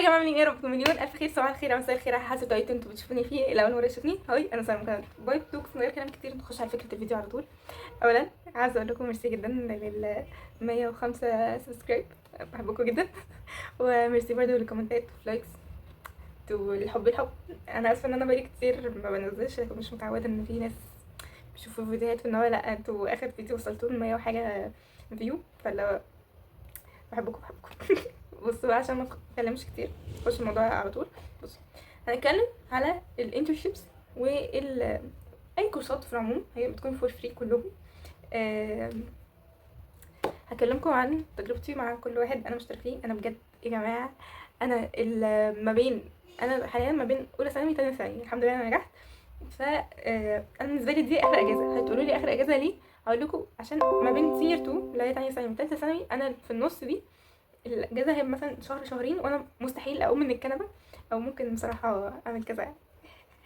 يا جماعه عاملين ايه؟ ربكم مليون الف خير، صباح الخير، مساء الخير، على حسب توقيت انتوا بتشوفوني فيه. الاول مره تشوفني هاي، انا ساره مكان بايب توكس من غير كلام كتير، نخش على فكره الفيديو على طول. اولا عايزه اقول لكم ميرسي جدا لل 105 سبسكرايب، بحبكم جدا. وميرسي برضه للكومنتات واللايكس والحب. انا اسفه ان انا بقالي كتير ما بنزلش، لكن مش متعوده ان في ناس بيشوفوا فيديوهات وان هو لا انتوا اخر فيديو وصلتوا ل 100 وحاجه فيو، فلو بحبكم. بصوا بقى عشان ما اتكلمش كتير، نخش الموضوع على طول. بصوا هنتكلم على الانترشيبس وال اي كورسات في العموم، هي بتكون فور فري كلهم. هكلمكم عن تجربتي مع كل واحد انا مشترك فيه. انا بجد يا جماعه، انا ما بين، انا حاليا ما بين اولى ثانوي وتانية ثانوي، الحمد لله انا نجحت. ف انا بالنسبه لي دي اخر اجازه. هتقولوا لي اخر اجازه ليه؟ هقول لكم عشان ما بين سينيور 2 اللي هي تانية ثانوي وتالتة ثانوي، انا في النص دي الاجازه هي مثلا شهر شهرين، وانا مستحيل اقوم من الكنبه، او ممكن بصراحه اعمل كذا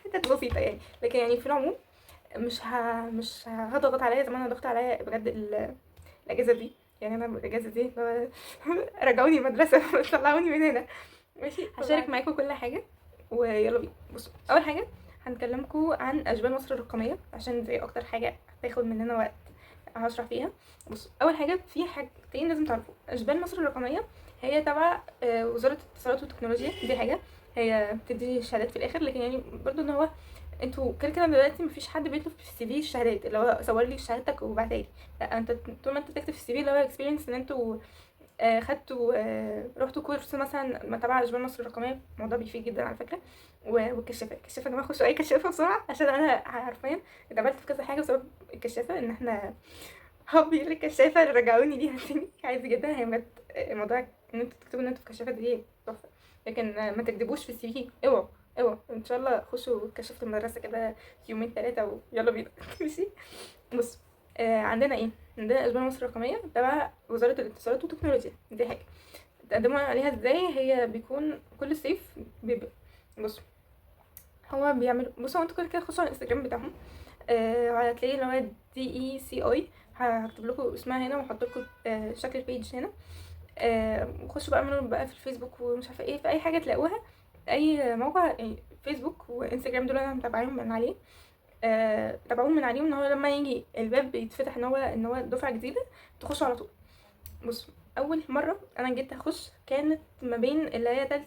حتت بسيطه يعني، لكن يعني في العموم مش هضغط عليا زي ما انا ضغط عليا بجد الاجازه دي. يعني انا الاجازه دي رجعوني المدرسه طلعوني من هنا. ماشي، هشارك معاكم كل حاجه ويلا بينا. بصوا، اول حاجه هنكلمكم عن اشبال مصر الرقميه، عشان دي اكتر حاجه هتاخد مننا وقت هشرح فيها. بصوا، اول حاجه في حاجتين لازم تعرفوا. اشبال مصر الرقميه هي تبع وزاره الاتصالات والتكنولوجيا، دي حاجه هي بتدي شهادات في الاخر، لكن يعني برضو ان هو انتوا كده دلوقتي مفيش حد بيطلب في السي في الشهادات اللي هو صور لي شهادتك وبعتها لي. لا، انت طول ما انت تكتب في السي في اللي هو اكسبيرينس ان انتوا خدتوا رحتوا كورس مثلا ما تبع اشبال مصر الرقميه، الموضوع بيفيد جدا على فكره. والكشافه يا جماعه، خشوا اي كشافه بسرعه، عشان انا حرفيا اتقابلت في كذا حاجه بسبب الكشافه، ان احنا هوبي الكشافه اللي رجعوني ليها تاني. عادي جدا، هي بجد موضوع ان انتوا تكتبوا ان انتوا في كشافه دي تحفه، لكن ما تكتبوش في السي في. اوعوا ان شاء الله خشوا كشافه المدرسه كده يومين ثلاثه ويلا بينا. ماشي. بص، عندنا ايه؟ عندنا اشبال مصر الرقميه تبع وزاره الاتصالات والتكنولوجيا، دي حاجه تقدموا عليها ازاي. هي بيكون كل صيف بيبقى، بصوا هو بيعمل، بصوا انتوا كده خشوا على الانستجرام بتاعهم، وهتلاقي اللي هو DECI، هكتب لكم اسمها هنا واحط لكم شكل البيج هنا. وخشوا بقى منهم بقى في الفيسبوك ومش عارفه ايه، في اي حاجه تلاقوها، اي موقع يعني فيسبوك وانستجرام دول انا متابعينهم من عليه. تابعوهم من عليهم، ان هو لما يجي الباب بيتفتح ان هو دفعه جديده تخشوا على طول. بصوا، اول مره انا جيت اخش كانت ما بين اللي هي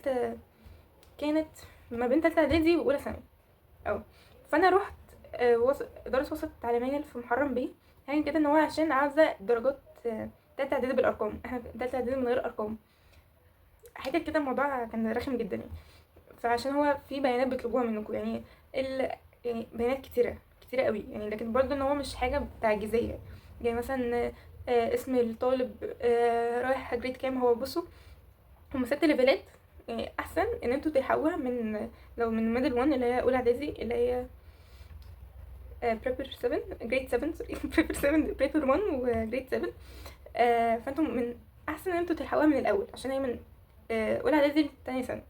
كانت ما بين تالتة اعدادي واولى ثانوي. فانا رحت اداره وسط التعليميه في محرم بيه، يعني كده ان هو عشان عاوزه درجات تالتة اعدادي بالارقام، احنا تالتة اعدادي من غير ارقام. حاجه كده الموضوع كان رخم جدا يعني، فعشان هو في بيانات بيطلبوها منكم يعني يعني بيانات كتيره قوي يعني، لكن برضه ان هو مش حاجه تعجيزيه. يعني مثلا اسم الطالب، رايح جريد كام. هو بصوا، هم 6 ليفلات، يعني احسن ان انتوا تلحقوها من لو من ميدل 1 اللي هي اولى اعدادي، اللي هي بريبر 7 جريد 7 سوري بريبر 7 بريبر 1 وجريد 7. فانتم من احسن ان انتوا تلحقوها من الاول، عشان هي من اولى اعدادي لتانية سنه.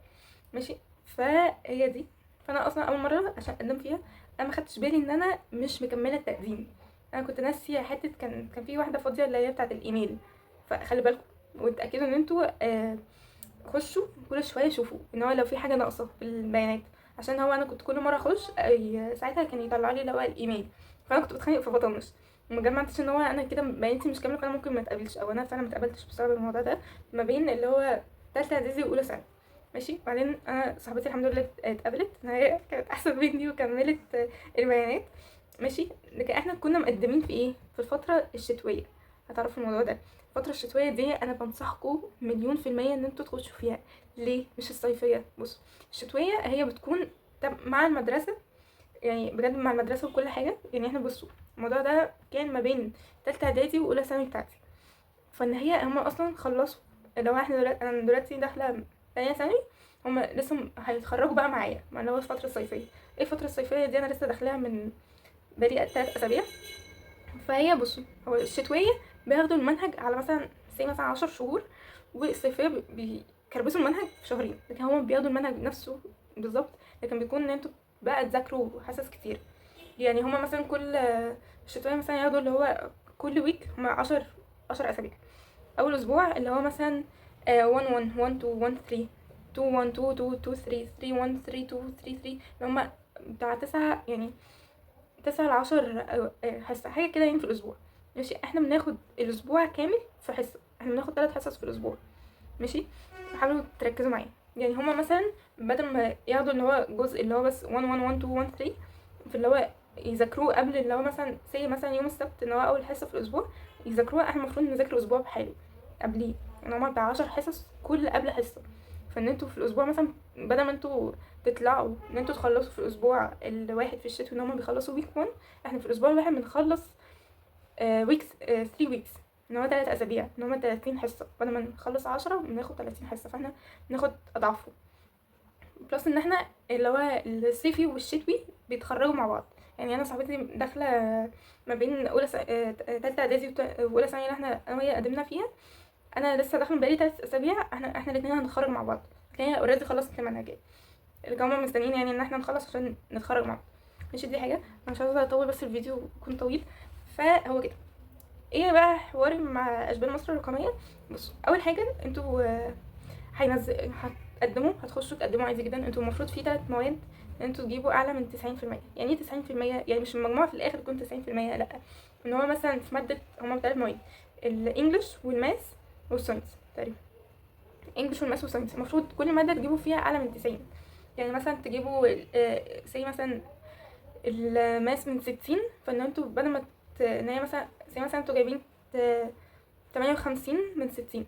ماشي، فهي دي. فانا اصلا اول مره عشان اقدم فيها، انا ما خدتش بالي ان انا مش مكمله التقديم. انا كنت ناسيه حته، كان في واحده فاضيه اللي هي بتاعه الايميل. فخلي بالكم وتاكدوا ان انتوا خشوا كل شويه شوفوا ان هو لو في حاجه ناقصه في البيانات، عشان هو انا كنت كل مره اخش ساعتها كان يطلع لي اللي هو الايميل، فانا كنت بتخانق فبطنش وما جمعتش ان هو انا كده بياناتي مش كامله، فانا ممكن ما اتقابلش، او انا فعلا ما اتقابلتش بسبب الموضوع ده ما بين اللي هو تالتة اعدادي واولى ثانوي. ماشي، بعدين انا صاحبتي الحمد لله اتقابلت، هي كانت احسن مني وكملت البيانات. ماشي، لكن احنا كنا مقدمين في ايه؟ في الفتره الشتويه. هتعرفوا الموضوع ده. الفتره الشتويه دي انا بنصحكم مليون في الميه ان انتوا تخشوا فيها. ليه مش الصيفيه؟ بص، الشتويه هي بتكون مع المدرسه، يعني بجد مع المدرسه وكل حاجه. يعني احنا بصوا، الموضوع ده كان ما بين تالتة اعدادي واولى ثانوي بتاعتي، فان هي هما اصلا خلصوا. لو احنا دلوقتي، انا دلوقتي داخله تانية ثانوي، هما لسه هيتخرجوا بقى معايا، ما اللي هو الفتره الصيفيه. ايه الفتره الصيفيه دي؟ انا لسه داخلها من بقالي 3 اسابيع. فهي بصوا، هو الشتويه بياخدوا المنهج على مثلا مثلا 10 شهور، والصيفيه بيكربسوا المنهج في شهرين، لكن هما بياخدوا المنهج نفسه بالظبط، لكن بيكون ان انتوا بقى تذاكروا حصص كتير. يعني هما مثلا كل الشتويه مثلا ياخدوا اللي هو كل ويك هما 10 اسابيع. اول اسبوع اللي هو مثلا 1 1 1 2 1 3، 2 1 2 2 2 3 3 1 3 2 3 3 اللي هما بتاع 9 يعني 9 ل10 حصة حاجة كده يعني في الأسبوع. ماشي، احنا بناخد الأسبوع كامل في حصة، احنا بناخد 3 حصص في الأسبوع. ماشي، حاولوا تركزوا معايا. يعني هما مثلا بدل ما ياخدوا اللي هو جزء اللي هو بس 1 1 1 2 1 3 في اللي هو يذاكروه قبل اللي هو مثلا مثلا يوم السبت ان هو اول حصه في الاسبوع يذاكروها، احنا المفروض نذاكر اسبوع بحاله قبليه. يعني هما بتاع 10 حصص كل قبل حصه، فان انتوا في الاسبوع مثلا بدل ما انتوا تطلعوا ان انتوا تخلصوا في الاسبوع الواحد في الشتوي ان هما بيخلصوا ويك 1، احنا في الاسبوع الواحد بنخلص ويكس 3 ويكس ان هو 3 اسابيع ان هما 30 حصه، بدل ما نخلص 10 بناخد 30 حصه، فاحنا بناخد اضعافه. بلس ان احنا اللي هو الصيفي والشتوي بيتخرجوا مع بعض. يعني انا صاحبتي داخله ما بين اولى تالتة اعدادي واولى ثانوي اللي انا وهي قدمنا فيها، انا لسه داخله بقالي 3 اسابيع، احنا الاثنين هنتخرج مع بعض، هي اوريدي خلصت المنهجيه اللي هما مستنيين يعني ان احنا نخلص عشان نتخرج مع بعض. ماشي، دي حاجه انا مش عايزه اطول بس الفيديو يكون طويل. فهو كده ايه بقى حواري مع اشبال مصر الرقميه. بصوا، اول حاجه انتوا هتخشوا تقدموا عادي جدا. انتوا المفروض في 3 مواد انتوا تجيبوا اعلى من 90%. يعني ايه 90%؟ يعني مش المجموعه في الاخر تكون 90%، لا، ان هو مثلا في ماده هما 3 مواد، الانجليش والماس والساينس تقريبا. انجليش والماس والساينس المفروض كل ماده تجيبوا فيها اعلى من 90. يعني مثلا تجيبوا مثلا الماس من 60، فان انتوا بدل ما ان هي مثلا مثلا انتوا جايبين 58 من 60،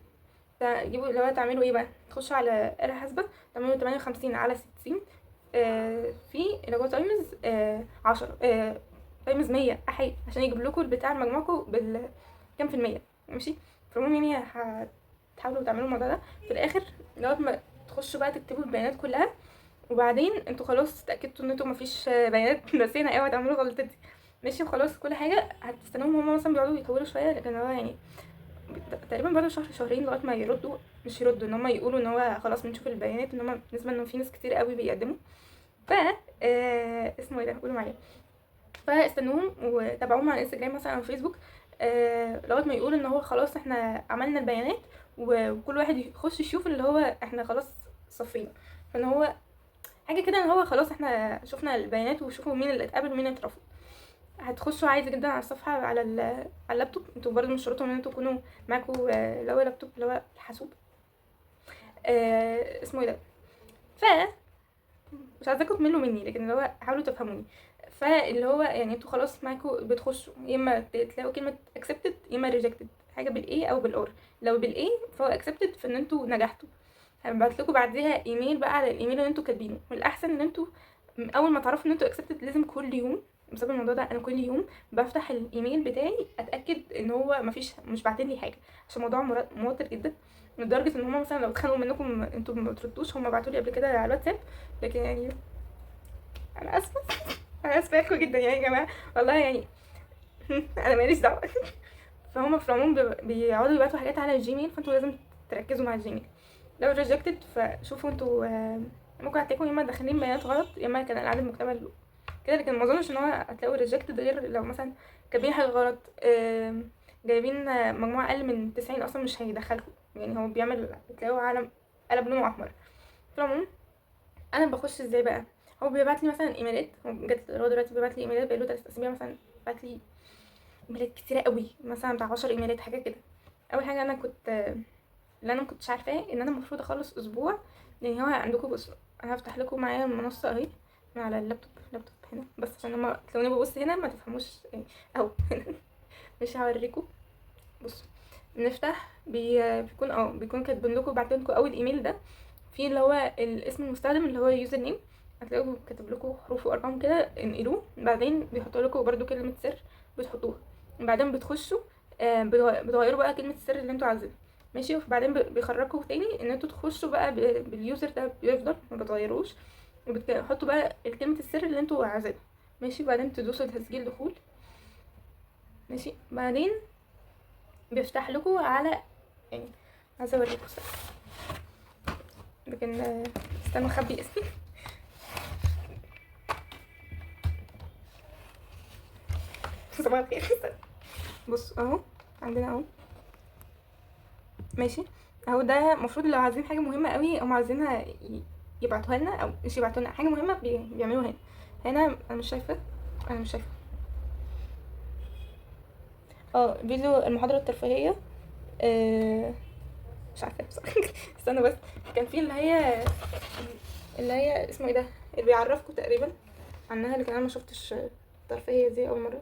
تجيبوا اللي هو تعملوا ايه بقى، تخشوا على آلة حاسبة تعملوا 58 على 60 في اللي هو تايمز 10 تايمز 100 احي عشان يجيب لكم بتاع مجموعكم كام في المية. ماشي، فالمهم يعني هتحاولوا تعملوا الموضوع ده في الاخر لغايه ما تخشوا بقى تكتبوا البيانات كلها، وبعدين انتوا خلاص اتاكدتوا ان انتوا مفيش بيانات نسينا اوعى تعملوا غلطتي. ماشي، وخلاص كل حاجه هتستنوهم هما مثلا بيقعدوا يطولوا شويه، لكن هو يعني تقريبا بعد شهر شهرين لغايه ما يردوا، مش يردوا ان هم يقولوا ان هو خلاص بنشوف البيانات، ان هم بالنسبه انه في ناس كتير قوي بيقدموا. ف اسمه ايه ده، قولوا معايا. فاستنوهم وتابعوهم على انستجرام مثلا او فيسبوك لغايه ما يقولوا ان هو خلاص احنا عملنا البيانات، وكل واحد يخش يشوف اللي هو احنا خلاص صفينا. فان هو حاجه كده ان هو خلاص احنا شفنا البيانات وشوفوا مين اللي اتقبل ومين اترفض. هتخشوا عادي جدا على الصفحه على اللابتوب. انتوا برضو مش شرط ان انتوا تكونوا معاكم اللي هو لابتوب اللي هو الحاسوب اسمه ايه ده. ف مش عايزاكم تملوا مني، لكن اللي هو حاولوا تفهموني. فاللي هو يعني انتوا خلاص معاكم بتخشوا يا اما تلاقوا كلمه accepted يا اما rejected، حاجه بالاي او بالار. لو بالاي فهو accepted فان انتوا نجحتوا، هبعت لكم بعديها ايميل بقى على الايميل اللي انتوا كاتبينه. والاحسن ان انتوا اول ما تعرفوا ان انتوا accepted لازم كل يوم، بسبب الموضوع ده انا كل يوم بفتح الايميل بتاعي اتاكد ان هو مش باعتين لي حاجه، عشان الموضوع موتر جدا لدرجه ان هم مثلا لو اتخانقوا منكم انتوا ما بتردوش. هم بعتوا لي قبل كده على الواتساب، لكن يعني انا اسفه انا اسفه لكم جدا يعني يا جماعه والله يعني انا ماليش دعوه. فهم في العموم بيقعدوا يبعتوا حاجات على الجيميل، فانتوا لازم تركزوا مع الجيميل. لو ريجكتد فشوفوا انتوا ممكن هتلاقوا يا اما داخلين بيانات غلط يا اما كان العدد المكتمل كده، لكن ما اظنش ان هو هتلاقوا ريجكتد غير لو مثلا كاتبين حاجه غلط جايبين مجموعه اقل من 90 اصلا مش هيدخلكم. يعني هو بيعمل تلاقوا قلب لونه احمر. في العموم انا بخش ازاي بقى، هو بيبعت لي مثلا ايميلات. هو دلوقتي بيبعت لي ايميلات بقاله 3 اسابيع مثلا، بعت لي ايميلات كتيره قوي مثلا بتاع 10 ايميلات حاجه كده. اول حاجه انا كنت اللي انا مكنتش عارفاه ان انا المفروض اخلص اسبوع. يعني هو عندكم بصوا انا هفتح لكم معايا المنصه اهي من على اللابتوب هنا، بس عشان لما تلاقوني ببص هنا ما تفهموش يعني اهو. مش هوريكم. بصوا بنفتح بيكون كاتبين لكم بعتين لكم اول ايميل ده في اللي هو الاسم المستخدم اللي هو اليوزر نيم، هتلاقوا كاتب لكم حروف وارقام كده انقلوه. بعدين بيحطوا لكم برده كلمه سر بتحطوها، بعدين بتخشوا بتغيروا بقى كلمه السر اللي انتوا عايزينها. ماشي، وبعدين بيخرجوا تاني ان انتوا تخشوا بقى باليوزر ده بيفضل ما بتغيروش، وبتحطوا بقى كلمه السر اللي انتوا عايزينها. ماشي، وبعدين تدوسوا تسجيل دخول. ماشي، بعدين بيفتح لكم على يعني عايزه اوريكم لكن استنوا اخبي اسمي. صباح الخير. بص اهو عندنا اهو. ماشي، اهو ده المفروض لو عايزين حاجه مهمه قوي هم عايزينها يبعتوها لنا، او مش يبعتوا لنا حاجه مهمه بيعملوها هنا. هنا انا مش شايفه، انا مش شايفه. فيديو المحاضره الترفيهيه. آه مش عارفه بصراحه. استنى بس. كان في اللي هي اسمه ايه ده، اللي بيعرفكم تقريبا عنها، اللي كان انا ما شفتش الترفيهيه دي اول مره.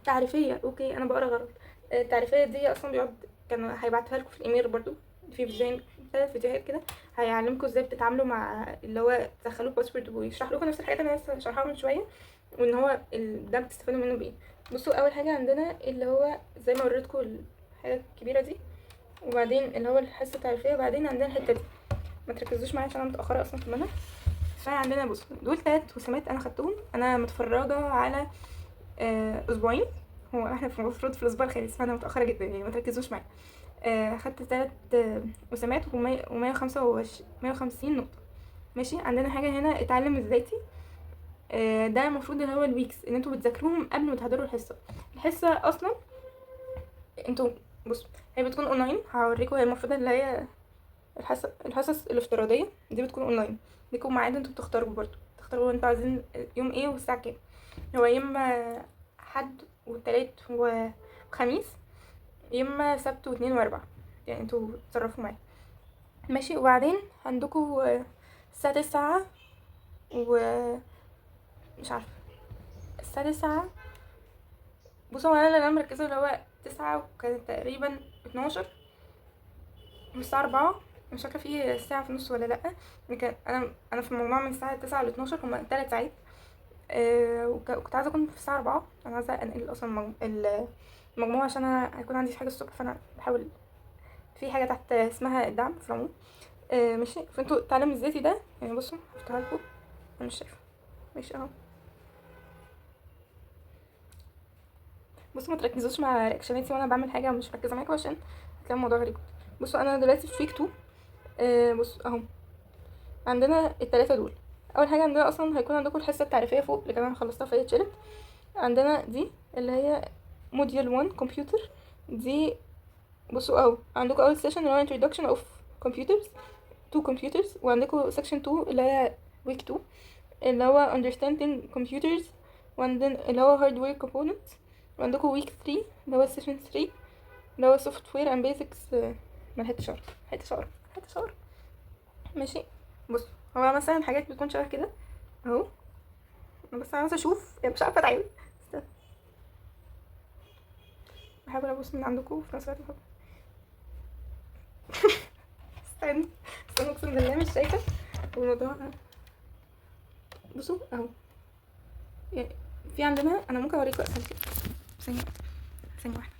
تعريفيه، اوكي انا بقرا غلط. التعريفيه دي اصلا بيقعد، كان هيبعتها لكم في الايميل برضو، في فيديوهين، 3 فيديوهات كده هيعلمكم ازاي بتتعاملوا مع اللي هو تدخلوا باسورد، ويشرح لكم نفس الحاجات اللي انا لسه شرحها من شويه، وان هو ده بتستفادوا منه بايه. بصوا اول حاجه عندنا اللي هو زي ما وريتكم الحاجه الكبيره دي، وبعدين اللي هو الحصه التعريفيه، وبعدين عندنا الحته دي. ما تركزوش معايا عشان انا متاخره اصلا في المنهج. فعندنا بصوا دول 3 رسومات انا خدتهم، انا متفرجه على اسبوعين. هو احنا المفروض في الاسبوع الخامس، فانا متاخره جدا يعني، ما تركزوش معايا. خدت 3 رسومات و150 نقطه. ماشي. عندنا حاجه هنا اتعلم الذاتي. ده المفروض اللي هو الويكس اللي انتوا بتذاكروهم قبل ما تحضروا الحصه. الحصه اصلا انتوا بصوا هي بتكون اونلاين، هوريكم. هي المفروض اللي هي الحصص الافتراضيه دي بتكون اونلاين، ليكم ميعاد انتوا بتختاروا برضو، تختاروا انتوا عايزين يوم ايه والساعه كام. هو يا اما حد وتلات وخميس، يا اما سبت واثنين واربع، يعني انتوا تصرفوا معايا. ماشي. وبعدين عندكوا الساعه 9 ومش عارفه الساعه 9. بصوا انا اللي انا مركزه اللي هو 9، وكانت تقريبا 12 والساعه 4. مش فاكره في ساعه في النص ولا لا. لكن انا في المجموعه من الساعه 9 ل 12 هما 3 ساعات. وكنت عايزه اكون في الساعه 4. انا عايزه انقل اصلا المجموعه، عشان انا هيكون عندي حاجه الصبح، فانا بحاول في حاجه تحت اسمها الدعم في العموم. ماشي. فانتوا التعلم الذاتي ده يعني بصوا هفتحها لكم، انا مش شايفه. ماشي اهو. بصوا ما تركزوش مع رياكشناتي وانا بعمل حاجه مش مركزه معاكم، عشان هتلاقي الموضوع غريب. بصوا انا دلوقتي في ويك 2. بصوا اهو عندنا ال3 دول. اول حاجه عندنا اصلا هيكون عندكم الحصه التعريفيه فوق اللي كمان خلصتها فهي اتشالت. عندنا دي اللي هي موديول 1 كمبيوتر. دي بصوا عندكم اول سيشن اللي هو introduction of computers to computers، وعندكم section 2 اللي هي week 2 اللي هو understanding computers، وعندنا اللي هو hardware components، وعندكم week 3 اللي هو session 3 اللي هو software and basics. حته شعر. ماشي. بص هو مثلا حاجات بتكون شبه كده اهو، بس انا عايزه اشوف يعني، مش عارفه اتعامل. بحاول ابص من عندكم في نفس الوقت استنى اقسم بالله مش شايفه الموضوع. بصوا اهو يعني في عندنا، انا ممكن اوريكم اسهل كده. ثانيه واحده.